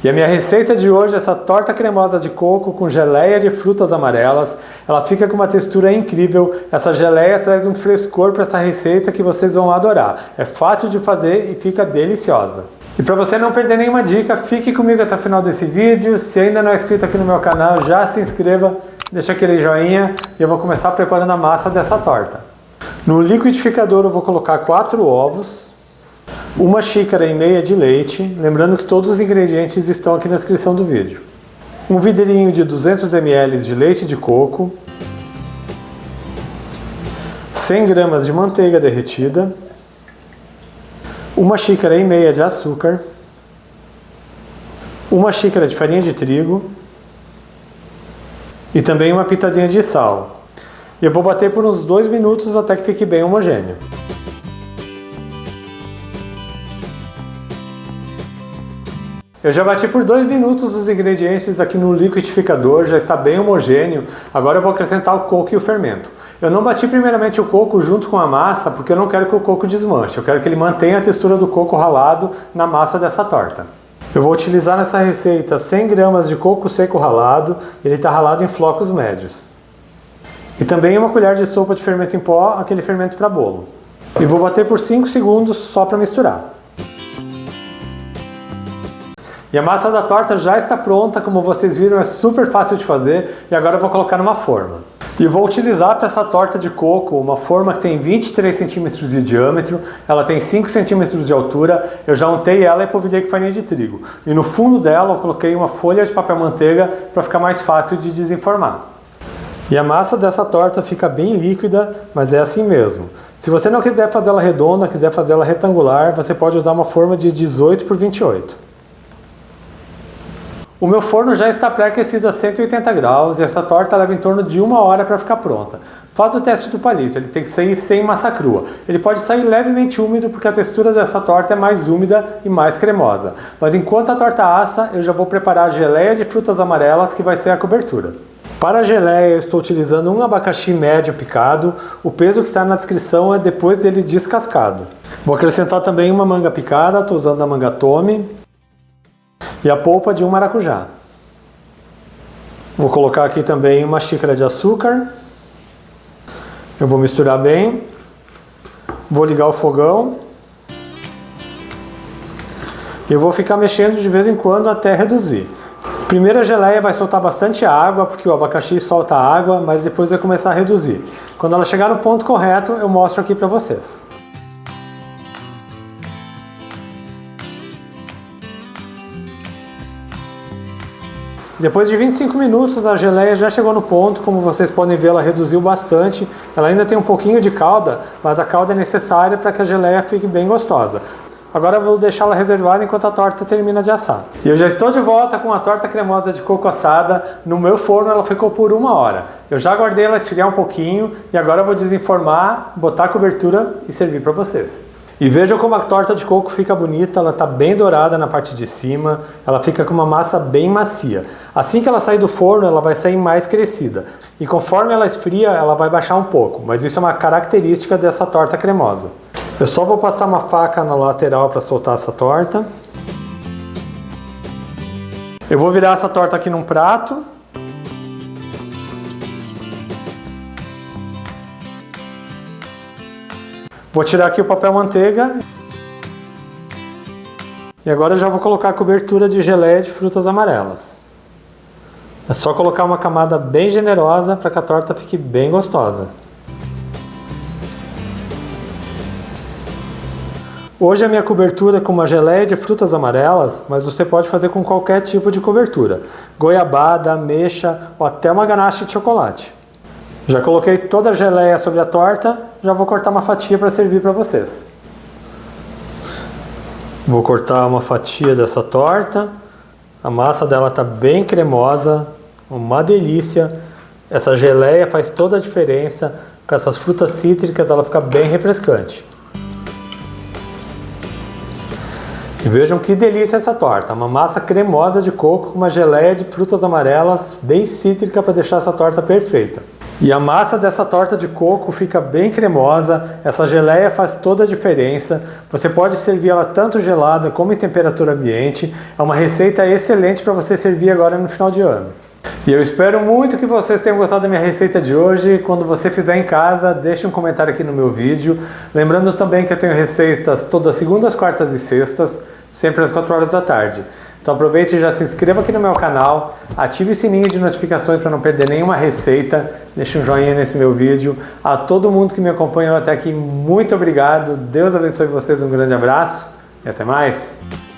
E a minha receita de hoje é essa torta cremosa de coco com geleia de frutas amarelas. Ela fica com uma textura incrível. Essa geleia traz um frescor para essa receita que vocês vão adorar. É fácil de fazer e fica deliciosa. E para você não perder nenhuma dica, fique comigo até o final desse vídeo. Se ainda não é inscrito aqui no meu canal, já se inscreva, deixa aquele joinha e eu vou começar preparando a massa dessa torta. No liquidificador eu vou colocar 4 ovos. 1,5 xícaras de leite, lembrando que todos os ingredientes estão aqui na descrição do vídeo. Um vidrinho de 200 ml de leite de coco, 100 gramas de manteiga derretida, 1,5 xícara de açúcar, 1 xícara de farinha de trigo e também uma pitadinha de sal. Eu vou bater por uns 2 minutos até que fique bem homogêneo. Eu já bati por 2 minutos os ingredientes aqui no liquidificador, já está bem homogêneo. Agora eu vou acrescentar o coco e o fermento. Eu não bati primeiramente o coco junto com a massa, porque eu não quero que o coco desmanche. Eu quero que ele mantenha a textura do coco ralado na massa dessa torta. Eu vou utilizar nessa receita 100 gramas de coco seco ralado. Ele está ralado em flocos médios. E também 1 colher de sopa de fermento em pó, aquele fermento para bolo. E vou bater por 5 segundos só para misturar. E a massa da torta já está pronta, como vocês viram, é super fácil de fazer. E agora eu vou colocar numa forma. E vou utilizar para essa torta de coco uma forma que tem 23 centímetros de diâmetro, ela tem 5 centímetros de altura, eu já untei ela e polvilhei com farinha de trigo. E no fundo dela eu coloquei uma folha de papel manteiga para ficar mais fácil de desenformar. E a massa dessa torta fica bem líquida, mas é assim mesmo. Se você não quiser fazer ela redonda, quiser fazer ela retangular, você pode usar uma forma de 18 por 28. O meu forno já está pré-aquecido a 180 graus e essa torta leva em torno de 1 hora para ficar pronta. Faz o teste do palito, ele tem que sair sem massa crua. Ele pode sair levemente úmido porque a textura dessa torta é mais úmida e mais cremosa. Mas enquanto a torta assa, eu já vou preparar a geleia de frutas amarelas que vai ser a cobertura. Para a geleia eu estou utilizando um abacaxi médio picado, o peso que está na descrição é depois dele descascado. Vou acrescentar também uma manga picada, estou usando a manga Tome. E a polpa de um maracujá. Vou colocar aqui também 1 xícara de açúcar. Eu vou misturar bem. Vou ligar o fogão. E eu vou ficar mexendo de vez em quando até reduzir. Primeiro a geleia vai soltar bastante água, porque o abacaxi solta água, mas depois vai começar a reduzir. Quando ela chegar no ponto correto, eu mostro aqui para vocês. Depois de 25 minutos a geleia já chegou no ponto, como vocês podem ver ela reduziu bastante, ela ainda tem um pouquinho de calda, mas a calda é necessária para que a geleia fique bem gostosa. Agora eu vou deixá-la reservada enquanto a torta termina de assar. E eu já estou de volta com a torta cremosa de coco assada, no meu forno ela ficou por 1 hora. Eu já aguardei ela esfriar um pouquinho e agora eu vou desenformar, botar a cobertura e servir para vocês. E vejam como a torta de coco fica bonita, ela está bem dourada na parte de cima, ela fica com uma massa bem macia. Assim que ela sair do forno, ela vai sair mais crescida. E conforme ela esfria, ela vai baixar um pouco, mas isso é uma característica dessa torta cremosa. Eu só vou passar uma faca na lateral para soltar essa torta. Eu vou virar essa torta aqui num prato. Vou tirar aqui o papel manteiga. E agora eu já vou colocar a cobertura de geleia de frutas amarelas. É só colocar uma camada bem generosa para que a torta fique bem gostosa. Hoje a minha cobertura é com uma geleia de frutas amarelas, mas você pode fazer com qualquer tipo de cobertura. Goiabada, ameixa ou até uma ganache de chocolate. Já coloquei toda a geleia sobre a torta, já vou cortar uma fatia para servir para vocês. Vou cortar uma fatia dessa torta. A massa dela está bem cremosa, uma delícia. Essa geleia faz toda a diferença. Com essas frutas cítricas ela fica bem refrescante. E vejam que delícia essa torta, uma massa cremosa de coco com uma geleia de frutas amarelas bem cítrica para deixar essa torta perfeita. E a massa dessa torta de coco fica bem cremosa, essa geleia faz toda a diferença. Você pode servir ela tanto gelada como em temperatura ambiente. É uma receita excelente para você servir agora no final de ano. E eu espero muito que vocês tenham gostado da minha receita de hoje. Quando você fizer em casa, deixe um comentário aqui no meu vídeo. Lembrando também que eu tenho receitas todas segundas, quartas e sextas, sempre às 4 horas da tarde. Então aproveite e já se inscreva aqui no meu canal, ative o sininho de notificações para não perder nenhuma receita, deixe um joinha nesse meu vídeo. A todo mundo que me acompanhou até aqui, muito obrigado, Deus abençoe vocês, um grande abraço e até mais!